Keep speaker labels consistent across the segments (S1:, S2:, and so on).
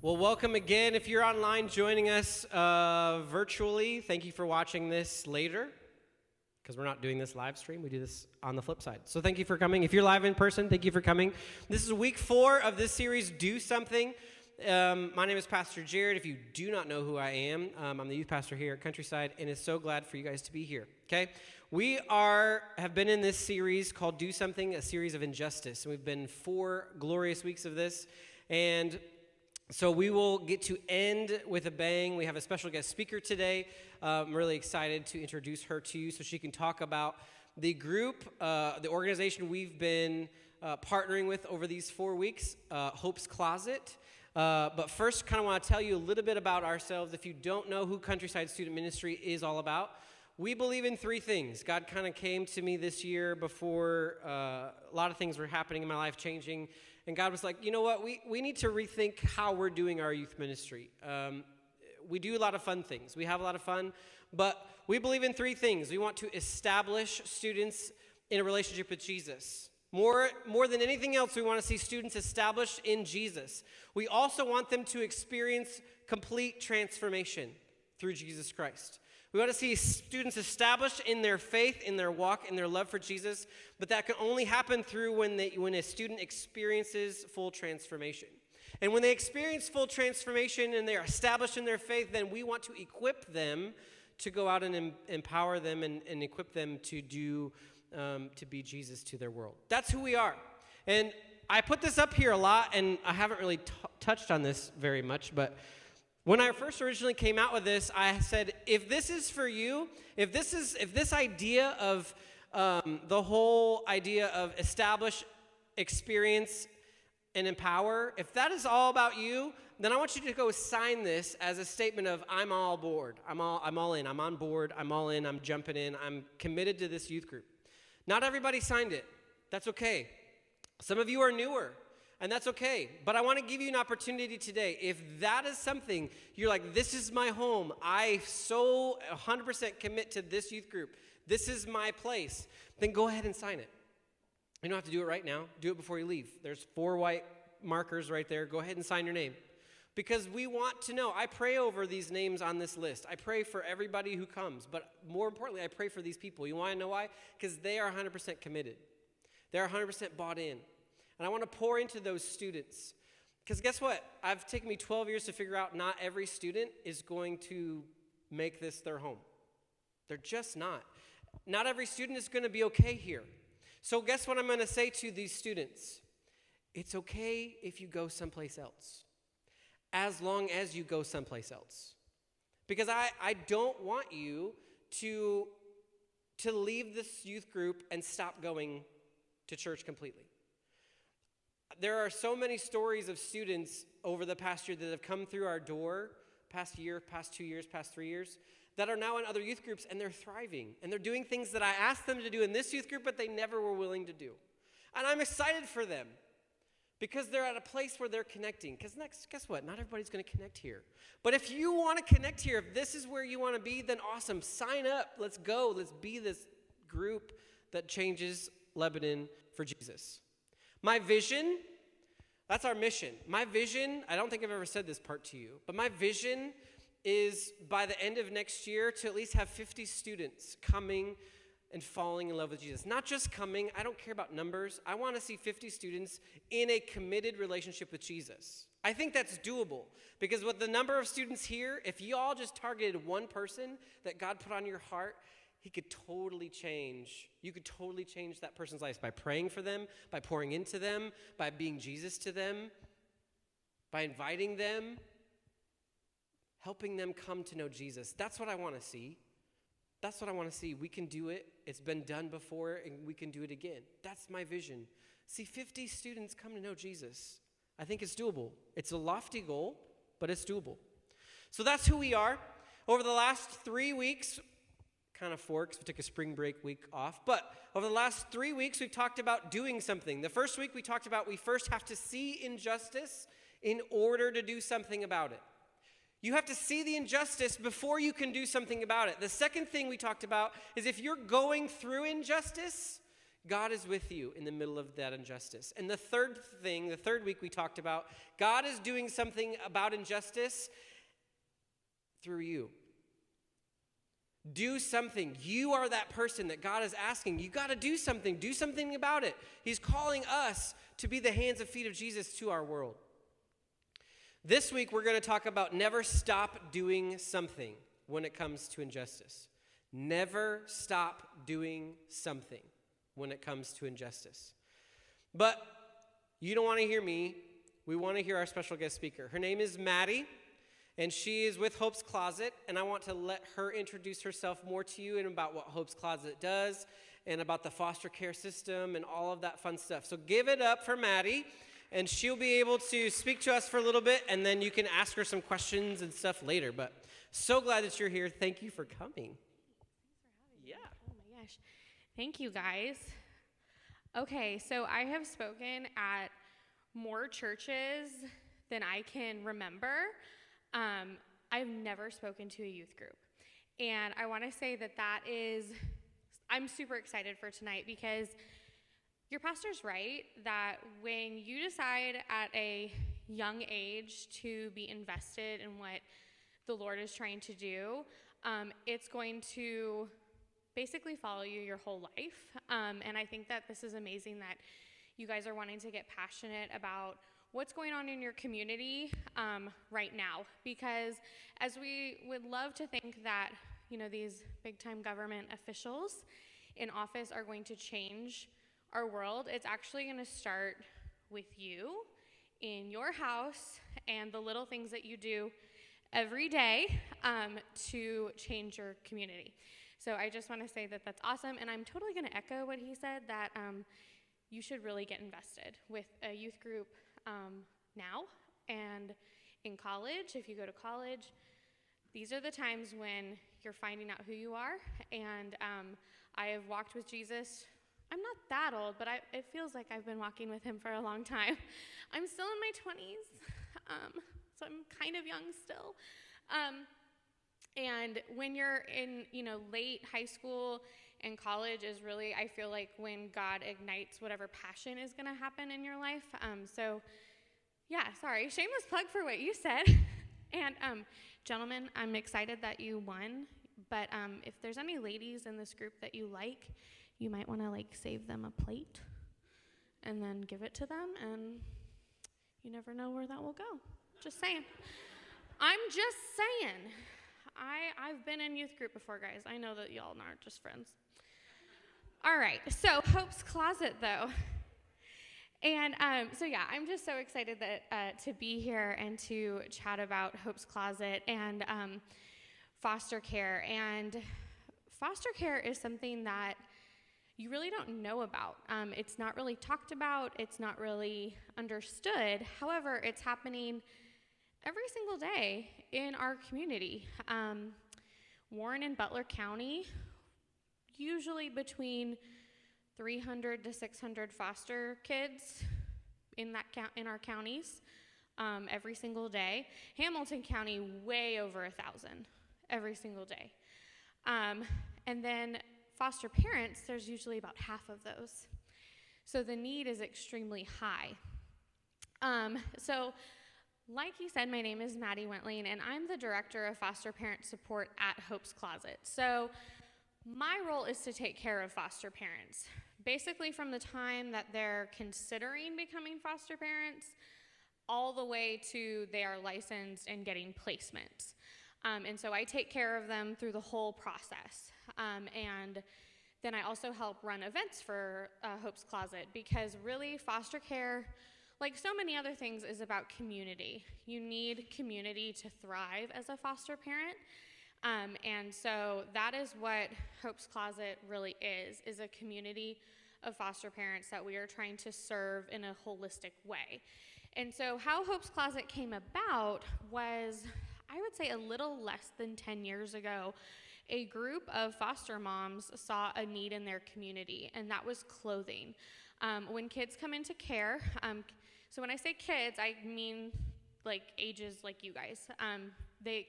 S1: Well, welcome again. If you're online joining us virtually, thank you for watching this later, because we're not doing this live stream. We do this on the flip side. So thank you for coming. If you're live in person, thank you for coming. This is week 4 of this series, Do Something. My name is Pastor Jared. If you do not know who I am, I'm the youth pastor here at Countryside, and is so glad for you guys to be here, okay? We have been in this series called Do Something, a series of injustice, and we've been 4 glorious weeks of this, and so we will get to end with a bang. We have a special guest speaker today. I'm really excited to introduce her to you so she can talk about the group, the organization we've been partnering with over these 4 weeks, Hope's Closet. But first, kind of want to tell you a little bit about ourselves. If you don't know who Countryside Student Ministry is all about, we believe in 3 things. God kind of came to me this year before a lot of things were happening in my life, changing. And God was like, you know what, we need to rethink how we're doing our youth ministry. We do a lot of fun things. We have a lot of fun, but we believe in 3 things. We want to establish students in a relationship with Jesus. More than anything else, we want to see students established in Jesus. We also want them to experience complete transformation through Jesus Christ. We want to see students established in their faith, in their walk, in their love for Jesus, but that can only happen through when a student experiences full transformation. And when they experience full transformation and they're established in their faith, then we want to equip them to go out and empower them and equip them to be Jesus to their world. That's who we are. And I put this up here a lot, and I haven't really touched on this very much, but when I first originally came out with this, I said, if this is for you, if this idea of the whole idea of establish, experience, and empower, if that is all about you, then I want you to go sign this as a statement of I'm all aboard. I'm all in. I'm on board. I'm all in. I'm jumping in. I'm committed to this youth group. Not everybody signed it. That's okay. Some of you are newer. And that's okay. But I want to give you an opportunity today. If that is something, you're like, this is my home. I so 100% commit to this youth group. This is my place. Then go ahead and sign it. You don't have to do it right now. Do it before you leave. There's 4 white markers right there. Go ahead and sign your name. Because we want to know. I pray over these names on this list. I pray for everybody who comes. But more importantly, I pray for these people. You want to know why? Because they are 100% committed. They're 100% bought in. And I want to pour into those students. Because guess what? It's taken me 12 years to figure out not every student is going to make this their home. They're just not. Not every student is going to be okay here. So guess what I'm going to say to these students? It's okay if you go someplace else. As long as you go someplace else. Because I don't want you to leave this youth group and stop going to church completely. There are so many stories of students over the past year that have come through our door, past year, past 2 years, past 3 years, that are now in other youth groups, and they're thriving. And they're doing things that I asked them to do in this youth group, but they never were willing to do. And I'm excited for them because they're at a place where they're connecting. Because guess what? Not everybody's going to connect here. But if you want to connect here, if this is where you want to be, then awesome. Sign up. Let's go. Let's be this group that changes Lebanon for Jesus. My vision, that's our mission. My vision, I don't think I've ever said this part to you, but my vision is by the end of next year to at least have 50 students coming and falling in love with Jesus. Not just coming, I don't care about numbers. I want to see 50 students in a committed relationship with Jesus. I think that's doable because with the number of students here, if you all just targeted one person that God put on your heart, you could totally change that person's life by praying for them, by pouring into them, by being Jesus to them, by inviting them, helping them come to know Jesus. That's what I want to see. That's what I want to see. We can do it. It's been done before, and we can do it again. That's my vision. See 50 students come to know Jesus. I think it's doable. It's a lofty goal, but it's doable. So that's who we are. Over the last 3 weeks, kind of 4 because we took a spring break week off. But over the last 3 weeks, we've talked about doing something. The first week, we talked about we first have to see injustice in order to do something about it. You have to see the injustice before you can do something about it. The second thing we talked about is if you're going through injustice, God is with you in the middle of that injustice. And the third week we talked about, God is doing something about injustice through you. Do something. You are that person that God is asking. You got to do something. Do something about it. He's calling us to be the hands and feet of Jesus to our world. This week we're going to talk about never stop doing something when it comes to injustice. Never stop doing something when it comes to injustice. But you don't want to hear me. We want to hear our special guest speaker. Her name is Maddie, and she is with Hope's Closet, and I want to let her introduce herself more to you and about what Hope's Closet does and about the foster care system and all of that fun stuff. So give it up for Maddie, and she'll be able to speak to us for a little bit, and then you can ask her some questions and stuff later. But so glad that you're here. Thank you for coming. Yeah.
S2: Oh my gosh. Thank you, guys. Okay, so I have spoken at more churches than I can remember. I've never spoken to a youth group. And I want to say I'm super excited for tonight because your pastor's right that when you decide at a young age to be invested in what the Lord is trying to do, it's going to basically follow you your whole life. And I think that this is amazing that you guys are wanting to get passionate about what's going on in your community right now. Because as we would love to think that, these big-time government officials in office are going to change our world, it's actually going to start with you in your house and the little things that you do every day to change your community. So I just want to say that that's awesome, and I'm totally going to echo what he said, that you should really get invested with a youth group now and in college. If you go to college, these are the times when you're finding out who you are, and I have walked with Jesus. I'm not that old, but it feels like I've been walking with him for a long time. I'm still in my 20s, so I'm kind of young still. And when you're in, late high school and college is really, I feel like, when God ignites whatever passion is going to happen in your life. Shameless plug for what you said. And gentlemen, I'm excited that you won. But if there's any ladies in this group that you like, you might want to save them a plate and then give it to them. And you never know where that will go. Just saying. I'm just saying. I've been in youth group before, guys. I know that y'all aren't just friends. All right, so Hope's Closet, though. And I'm just so excited that to be here and to chat about Hope's Closet and foster care. And foster care is something that you really don't know about. It's not really talked about. It's not really understood. However, it's happening every single day in our community. Warren and Butler County, usually between 300 to 600 foster kids in our counties every single day. Hamilton County, way over 1,000 every single day. And then foster parents, there's usually about half of those. So the need is extremely high. Like you said, my name is Maddie Wentling, and I'm the Director of Foster Parent Support at Hope's Closet. So my role is to take care of foster parents, basically from the time that they're considering becoming foster parents all the way to they are licensed and getting placements. And so I take care of them through the whole process. And then I also help run events for Hope's Closet, because really foster care, like so many other things, is about community. You need community to thrive as a foster parent. And so that is what Hope's Closet really is a community of foster parents that we are trying to serve in a holistic way. And so how Hope's Closet came about was, I would say, a little less than 10 years ago. A group of foster moms saw a need in their community, and that was clothing. When kids come into care, so when I say kids, I mean ages like you guys.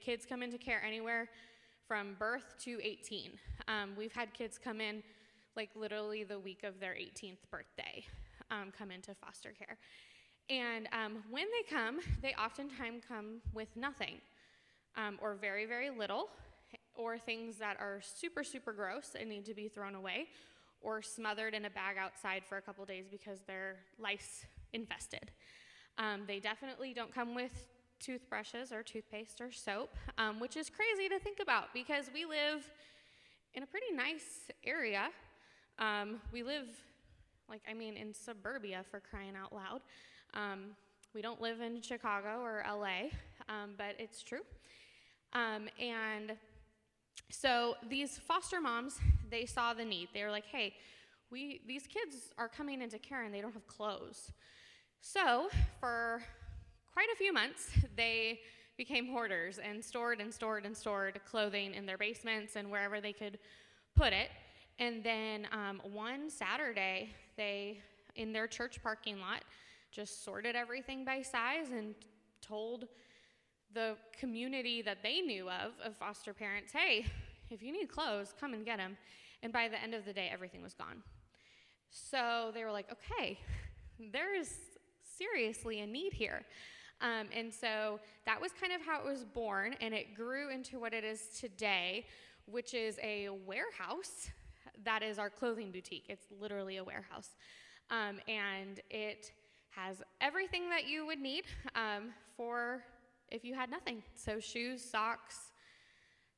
S2: Kids come into care anywhere from birth to 18. We've had kids come in like literally the week of their 18th birthday, come into foster care. And when they come, they oftentimes come with nothing, or very, very little, or things that are super, super gross and need to be thrown away, or smothered in a bag outside for a couple days because they're lice infested. They definitely don't come with toothbrushes or toothpaste or soap, which is crazy to think about because we live in a pretty nice area. We live, in suburbia, for crying out loud. We don't live in Chicago or LA, but it's true. And so these foster moms, they saw the need. They were like, hey, these kids are coming into care and they don't have clothes. So for quite a few months, they became hoarders and stored clothing in their basements and wherever they could put it. And then one Saturday, they, in their church parking lot, just sorted everything by size and told the community that they knew of foster parents, hey, if you need clothes, come and get them. And by the end of the day, everything was gone. So they were like, okay, there is seriously a need here. And so that was kind of how it was born, and it grew into what it is today, which is a warehouse that is our clothing boutique. It's literally a warehouse. And it has everything that you would need for if you had nothing. So shoes, socks,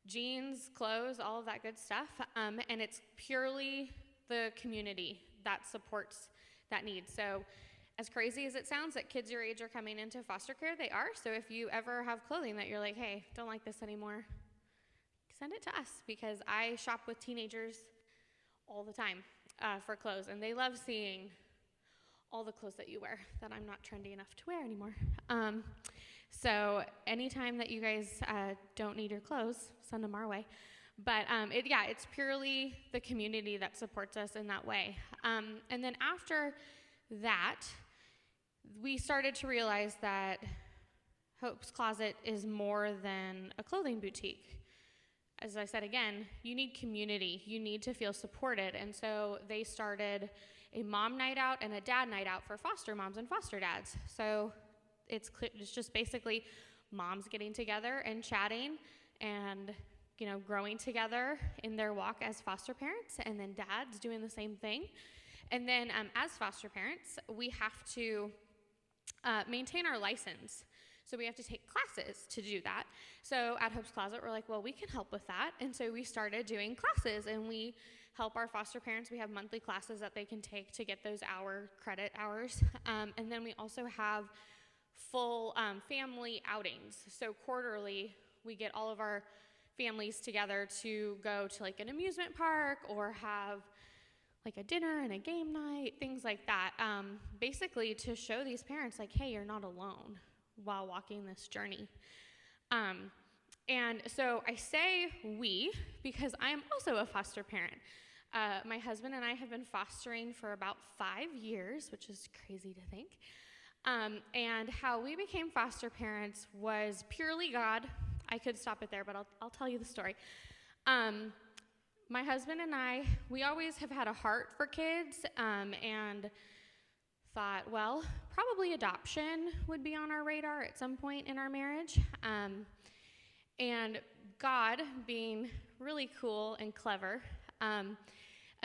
S2: jeans, clothes, all of that good stuff. And it's purely the community that supports that need. So as crazy as it sounds that kids your age are coming into foster care, they are. So if you ever have clothing that you're like, hey, don't like this anymore, send it to us, because I shop with teenagers all the time for clothes, and they love seeing all the clothes that you wear that I'm not trendy enough to wear anymore. So anytime that you guys don't need your clothes, send them our way. But it's purely the community that supports us in that way. And then after that, we started to realize that Hope's Closet is more than a clothing boutique. As I said again, you need community. You need to feel supported. And so they started a mom night out and a dad night out for foster moms and foster dads. So it's just basically moms getting together and chatting and, growing together in their walk as foster parents, and then dads doing the same thing. And then as foster parents, we have to maintain our license. So we have to take classes to do that. So at Hope's Closet, we're like, well, we can help with that. And so we started doing classes, and we help our foster parents. We have monthly classes that they can take to get those credit hours. And then we also have full family outings. So quarterly, we get all of our families together to go to like an amusement park or have like a dinner and a game night, things like that, basically to show these parents like, hey, you're not alone while walking this journey. And so I say we because I am also a foster parent. My husband and I have been fostering for about 5 years, which is crazy to think. And how we became foster parents was purely God. I could stop it there, but I'll tell you the story. My husband and I, we always have had a heart for kids, and thought, well, probably adoption would be on our radar at some point in our marriage. And God, being really cool and clever, a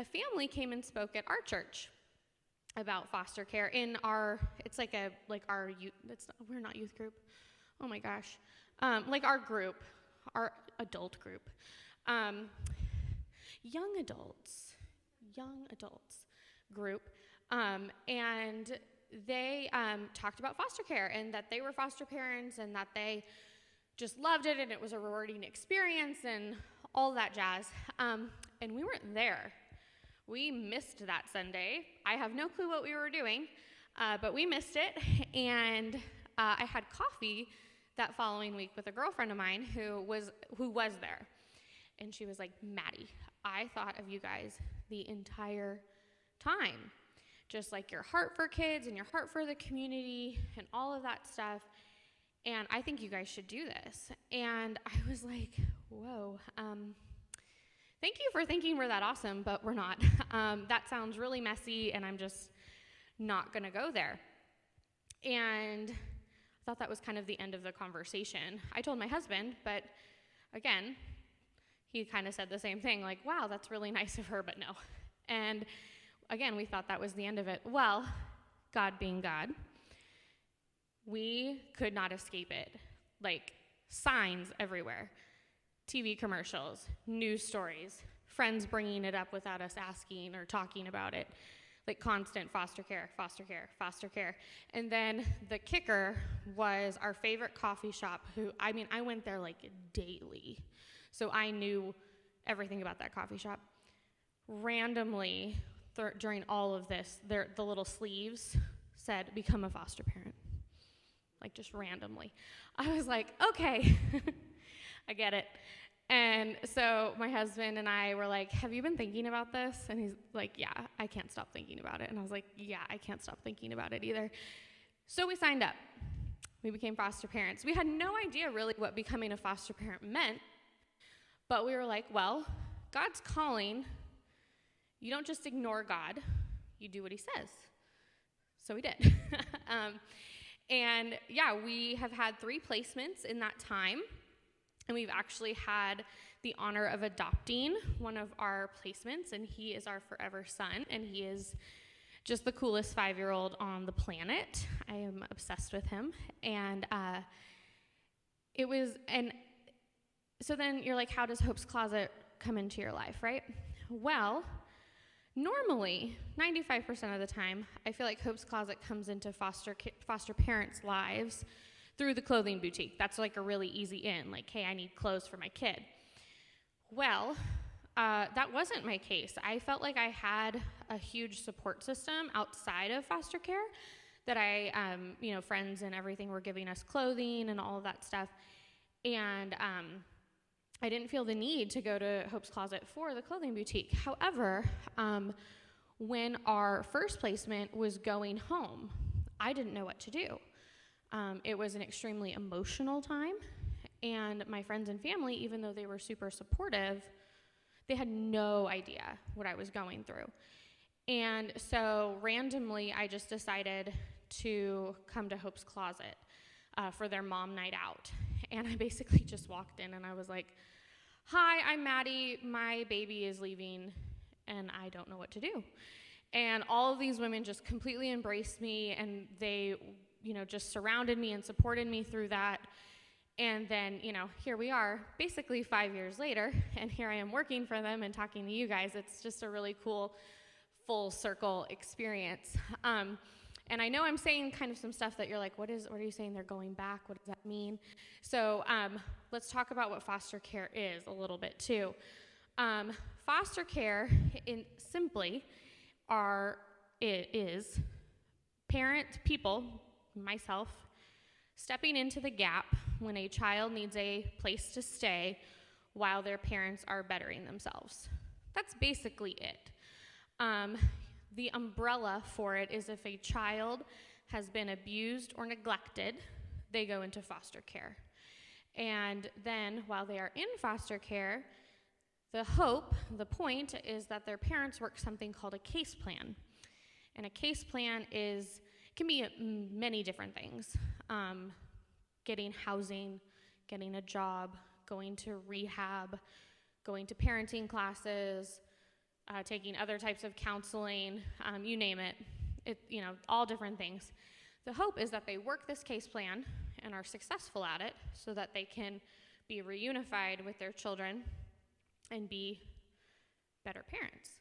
S2: family came and spoke at our church about foster care in our, it's like our youth, we're not youth group. Oh my gosh. Like our group, our adult group. Young adults group. And they talked about foster care and that they were foster parents and that they just loved it and it was a rewarding experience and all that jazz. And we weren't there. We missed that Sunday. I have no clue what we were doing, but we missed it. And I had coffee that following week with a girlfriend of mine who was there. And she was like, Maddie, I thought of you guys the entire time. Just like your heart for kids and your heart for the community and all of that stuff. And I think you guys should do this. And I was like, whoa. thank you for thinking we're that awesome, but we're not. That sounds really messy, and I'm just not going to go there. And I thought that was kind of the end of the conversation. I told my husband, but again, he kind of said the same thing, like, wow, that's really nice of her, but no. And again, we thought that was the end of it. Well, God being God, we could not escape it. Like, signs everywhere, TV commercials, news stories, friends bringing it up without us asking or talking about it, like constant foster care, foster care, foster care. And then the kicker was our favorite coffee shop, I went there like daily, so I knew everything about that coffee shop. Randomly, during all of this, the little sleeves said, become a foster parent. Like, just randomly. I was like, okay, I get it. And so my husband and I were like, have you been thinking about this? And he's like, yeah, I can't stop thinking about it. And I was like, yeah, I can't stop thinking about it either. So we signed up. We became foster parents. We had no idea really what becoming a foster parent meant, but we were like, well, God's calling. You don't just ignore God, you do what he says. So we did. And yeah, we have had 3 placements in that time, and we've actually had the honor of adopting one of our placements, and he is our forever son, and he is just the coolest 5-year-old on the planet. I am obsessed with him. And so then you're like, how does Hope's Closet come into your life, right? Well, normally, 95% of the time, I feel like Hope's Closet comes into foster parents' lives through the clothing boutique. That's like a really easy in, like, hey, I need clothes for my kid. Well, that wasn't my case. I felt like I had a huge support system outside of foster care, that friends and everything were giving us clothing and all of that stuff. And I didn't feel the need to go to Hope's Closet for the clothing boutique. However, when our first placement was going home, I didn't know what to do. It was an extremely emotional time, and my friends and family, even though they were super supportive, they had no idea what I was going through. And so randomly, I just decided to come to Hope's Closet for their mom night out. And I basically just walked in and I was like, hi, I'm Maddie. My baby is leaving and I don't know what to do. And all of these women just completely embraced me, and they, just surrounded me and supported me through that. And then, here we are, basically 5 years later, and here I am working for them and talking to you guys. It's just a really cool full circle experience. And I know I'm saying kind of some stuff that you're like, what are you saying they're going back? What does that mean? So let's talk about what foster care is a little bit too. Foster care, is people, myself, stepping into the gap when a child needs a place to stay while their parents are bettering themselves. That's basically it. The umbrella for it is if a child has been abused or neglected, they go into foster care. And then while they are in foster care, the point is that their parents work something called a case plan. And a case plan can be many different things. Getting housing, getting a job, going to rehab, going to parenting classes, taking other types of counseling, you name it, all different things. The hope is that they work this case plan and are successful at it so that they can be reunified with their children and be better parents.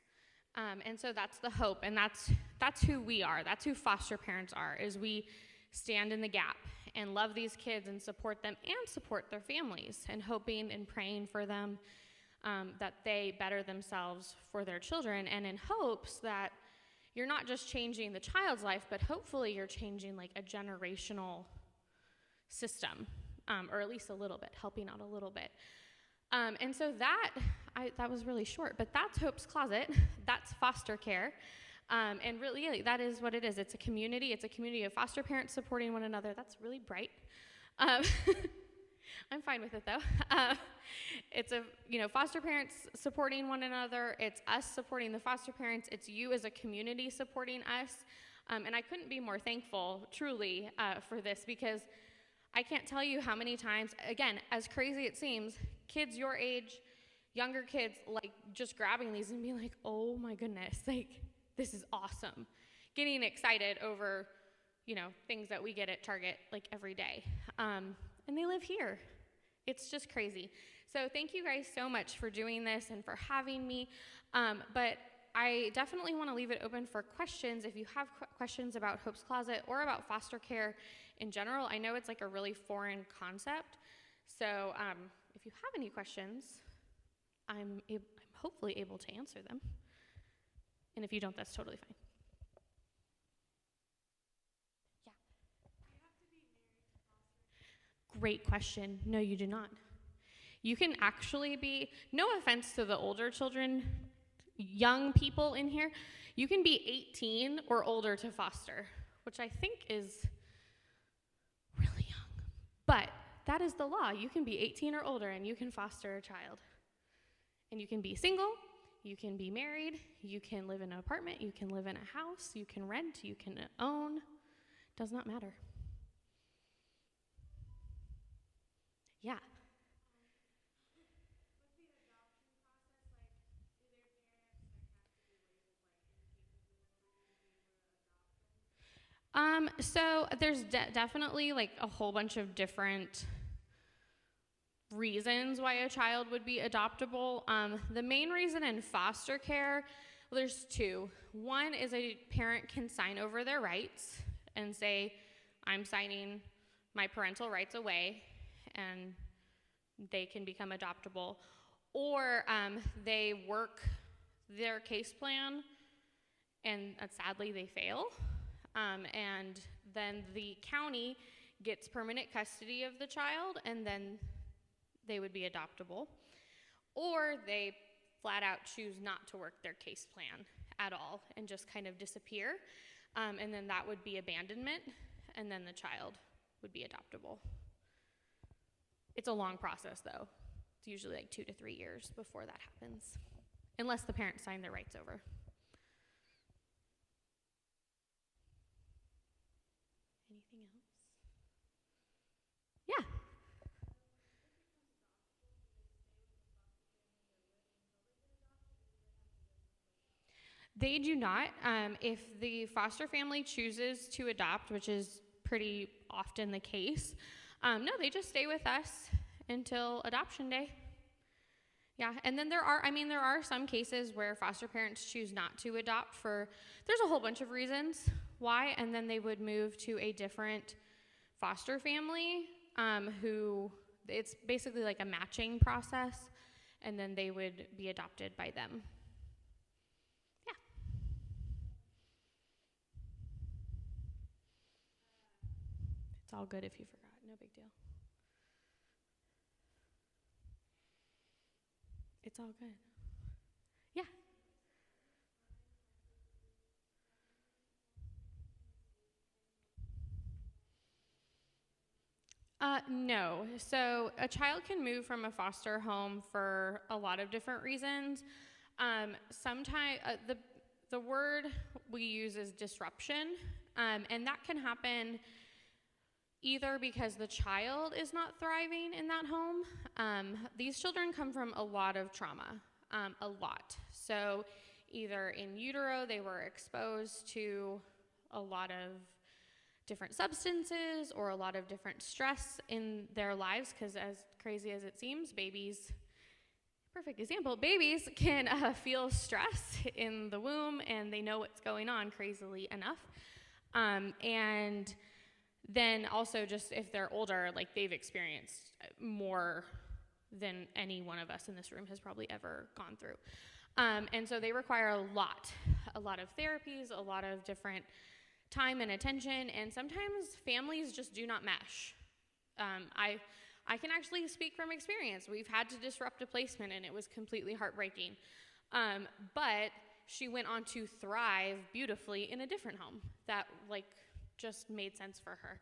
S2: And so that's the hope, and that's who we are. That's who foster parents are, is we stand in the gap and love these kids and support them and support their families, and hoping and praying for them that they better themselves for their children, and in hopes that you're not just changing the child's life, but hopefully you're changing like a generational system, or at least a little bit, helping out a little bit. And so that was really short, but that's Hope's Closet. That's foster care. And really, that is what it is. It's a community. It's a community of foster parents supporting one another. That's really bright. I'm fine with it though. It's foster parents supporting one another. It's us supporting the foster parents. It's you as a community supporting us. And I couldn't be more thankful, truly, for this, because I can't tell you how many times, again, as crazy it seems, kids your age, younger kids, like just grabbing these and being like, oh my goodness, like this is awesome. Getting excited over, things that we get at Target like every day. And they live here. It's just crazy. So thank you guys so much for doing this and for having me. But I definitely want to leave it open for questions. If you have questions about Hope's Closet or about foster care in general, I know it's like a really foreign concept. So if you have any questions, I'm hopefully able to answer them. And if you don't, that's totally fine. Yeah. Do you have to be married to foster? Great question. No, you do not. You can actually be, no offense to the older children, young people in here, you can be 18 or older to foster, which I think is really young. But that is the law. You can be 18 or older and you can foster a child. And you can be single, you can be married, you can live in an apartment, you can live in a house, you can rent, you can own. Does not matter. Yeah. So there's definitely like a whole bunch of different reasons why a child would be adoptable. The main reason in foster care, well, there's two. One is a parent can sign over their rights and say, I'm signing my parental rights away, and they can become adoptable. Or they work their case plan, and sadly they fail. And then the county gets permanent custody of the child, and then they would be adoptable. Or they flat out choose not to work their case plan at all and just kind of disappear. And then that would be abandonment, and then the child would be adoptable. It's a long process, though. It's usually like 2 to 3 years before that happens, unless the parents sign their rights over. Anything else? Yeah. They do not. If the foster family chooses to adopt, which is pretty often the case, no, they just stay with us until adoption day. Yeah, and then there are some cases where foster parents choose not to adopt there's a whole bunch of reasons why, and then they would move to a different foster family who, it's basically like a matching process, and then they would be adopted by them. Yeah. It's all good if you forgot, no big deal. It's all good. Yeah. No. So a child can move from a foster home for a lot of different reasons. Sometimes the word we use is disruption, and that can happen either because the child is not thriving in that home. These children come from a lot of trauma, a lot. So either in utero, they were exposed to a lot of different substances or a lot of different stress in their lives, because as crazy as it seems, babies, perfect example, babies can feel stress in the womb, and they know what's going on, crazily enough. And then also just if they're older, like they've experienced more than any one of us in this room has probably ever gone through. And so they require a lot of therapies, a lot of different time and attention, and sometimes families just do not mesh. I can actually speak from experience. We've had to disrupt a placement, and it was completely heartbreaking. But she went on to thrive beautifully in a different home that just made sense for her.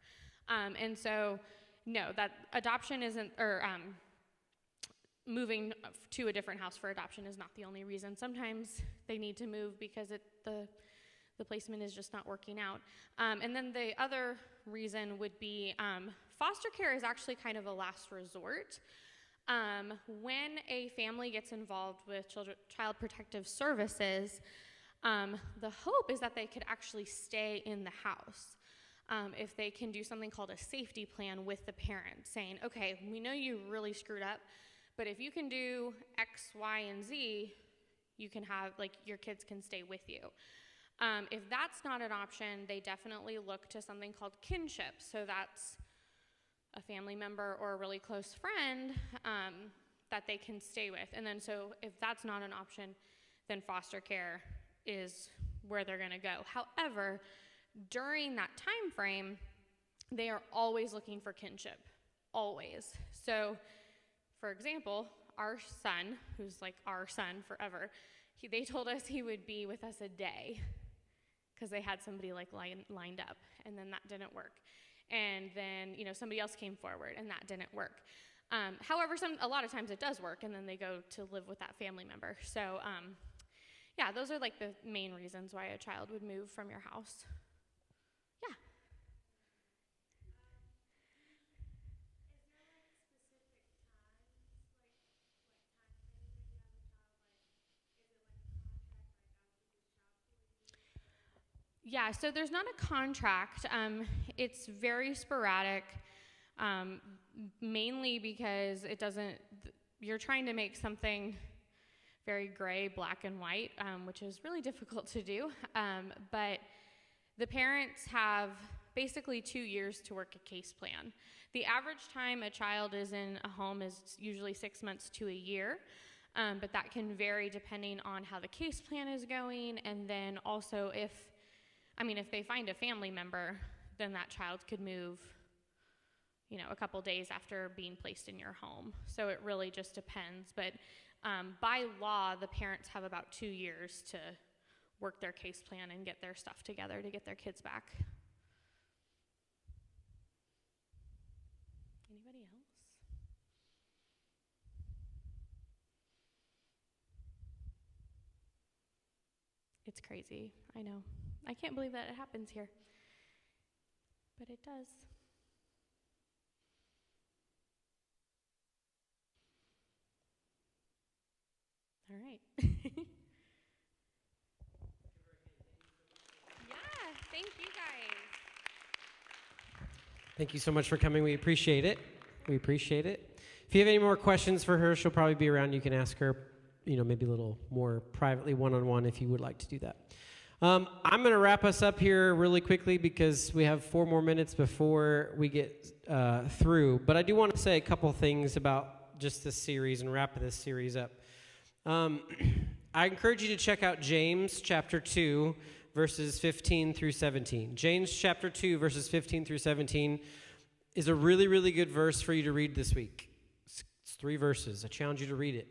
S2: And so no, that adoption isn't, or moving to a different house for adoption is not the only reason. Sometimes they need to move because the placement is just not working out. And then the other reason would be foster care is actually kind of a last resort. When a family gets involved with child protective services, the hope is that they could actually stay in the house. If they can do something called a safety plan with the parent, saying, okay, we know you really screwed up, but if you can do X, Y, and Z, you can have, like, your kids can stay with you. If that's not an option, they definitely look to something called kinship. So that's a family member or a really close friend that they can stay with. And then so if that's not an option, then foster care is where they're going to go. However, during that time frame, they are always looking for kinship, always. So, for example, our son, who's like our son forever, they told us he would be with us a day because they had somebody like lined up, and then that didn't work. And then, somebody else came forward, and that didn't work. However, a lot of times it does work, and then they go to live with that family member. So, yeah, those are like the main reasons why a child would move from your house. Yeah. Yeah, so there's not a contract. It's very sporadic, mainly because you're trying to make something very gray, black, and white, which is really difficult to do. But the parents have basically 2 years to work a case plan. The average time a child is in a home is usually 6 months to a year. But that can vary depending on how the case plan is going, and then also if they find a family member, then that child could move, a couple days after being placed in your home. So it really just depends. But by law, the parents have about 2 years to work their case plan and get their stuff together to get their kids back. Anybody else? It's crazy, I know. I can't believe that it happens here, but it does. All right. Yeah, thank you guys.
S1: Thank you so much for coming. We appreciate it. We appreciate it. If you have any more questions for her, she'll probably be around. You can ask her, maybe a little more privately, one-on-one, if you would like to do that. I'm going to wrap us up here really quickly because we have 4 more minutes before we get through. But I do want to say a couple things about just this series and wrap this series up. I encourage you to check out James chapter 2, verses 15 through 17. James chapter 2, verses 15 through 17 is a really, really good verse for you to read this week. It's 3 verses. I challenge you to read it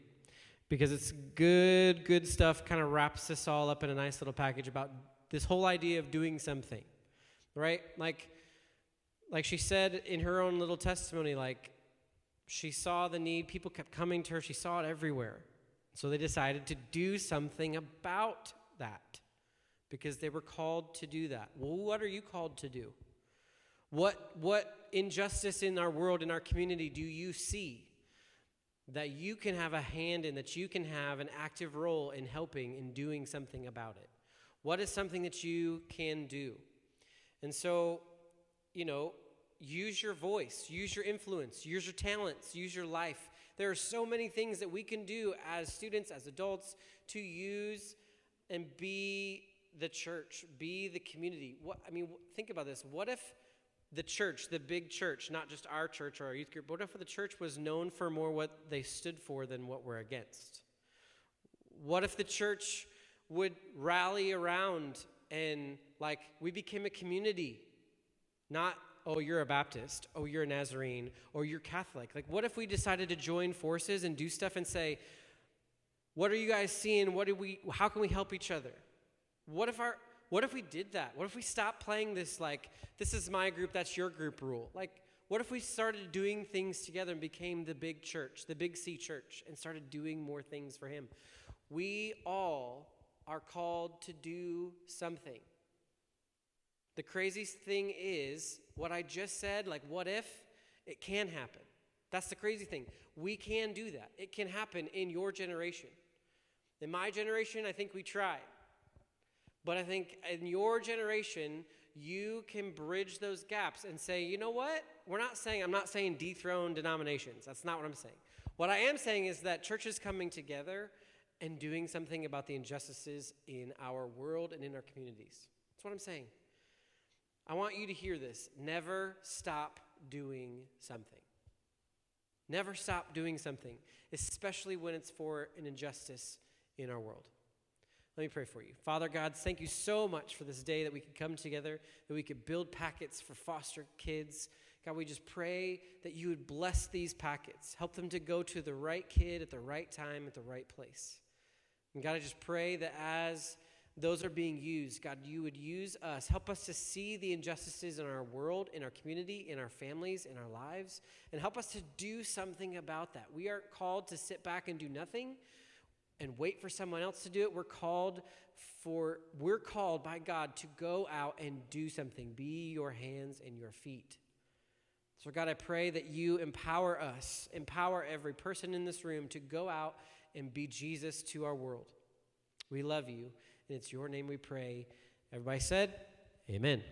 S1: because it's good stuff, kind of wraps this all up in a nice little package about this whole idea of doing something, right? Like she said in her own little testimony, like she saw the need, people kept coming to her, she saw it everywhere. So they decided to do something about that because they were called to do that. Well, what are you called to do? What injustice in our world, in our community, do you see that you can have a hand in, that you can have an active role in helping, in doing something about it? What is something that you can do? And so, use your voice, use your influence, use your talents, use your life. There are so many things that we can do as students, as adults, to use and be the church, be the community. Think about this. What if the church, the big church, not just our church or our youth group, what if the church was known for more what they stood for than what we're against? What if the church would rally around and, we became a community, not, oh, you're a Baptist, oh, you're a Nazarene, or you're Catholic. What if we decided to join forces and do stuff and say, what are you guys seeing? How can we help each other? What if we did that? What if we stopped playing this, this is my group, that's your group rule? What if we started doing things together and became the big church, the big C church, and started doing more things for him? We all are called to do something. The craziest thing is, what I just said, like what if, it can happen. That's the crazy thing. We can do that. It can happen in your generation. In my generation, I think we tried. But I think in your generation, you can bridge those gaps and say, you know what? I'm not saying dethrone denominations. That's not what I'm saying. What I am saying is that churches coming together and doing something about the injustices in our world and in our communities. That's what I'm saying. I want you to hear this. Never stop doing something. Never stop doing something, especially when it's for an injustice in our world. Let me pray for you. Father God, thank you so much for this day that we could come together, that we could build packets for foster kids. God, we just pray that you would bless these packets. Help them to go to the right kid at the right time at the right place. And God, I just pray that as those are being used, God, you would use us. Help us to see the injustices in our world, in our community, in our families, in our lives, and help us to do something about that. We aren't called to sit back and do nothing and wait for someone else to do it. We're called by God to go out and do something. Be your hands and your feet. So God, I pray that you empower us, empower every person in this room to go out and be Jesus to our world. We love you, and it's your name we pray. Everybody said, amen.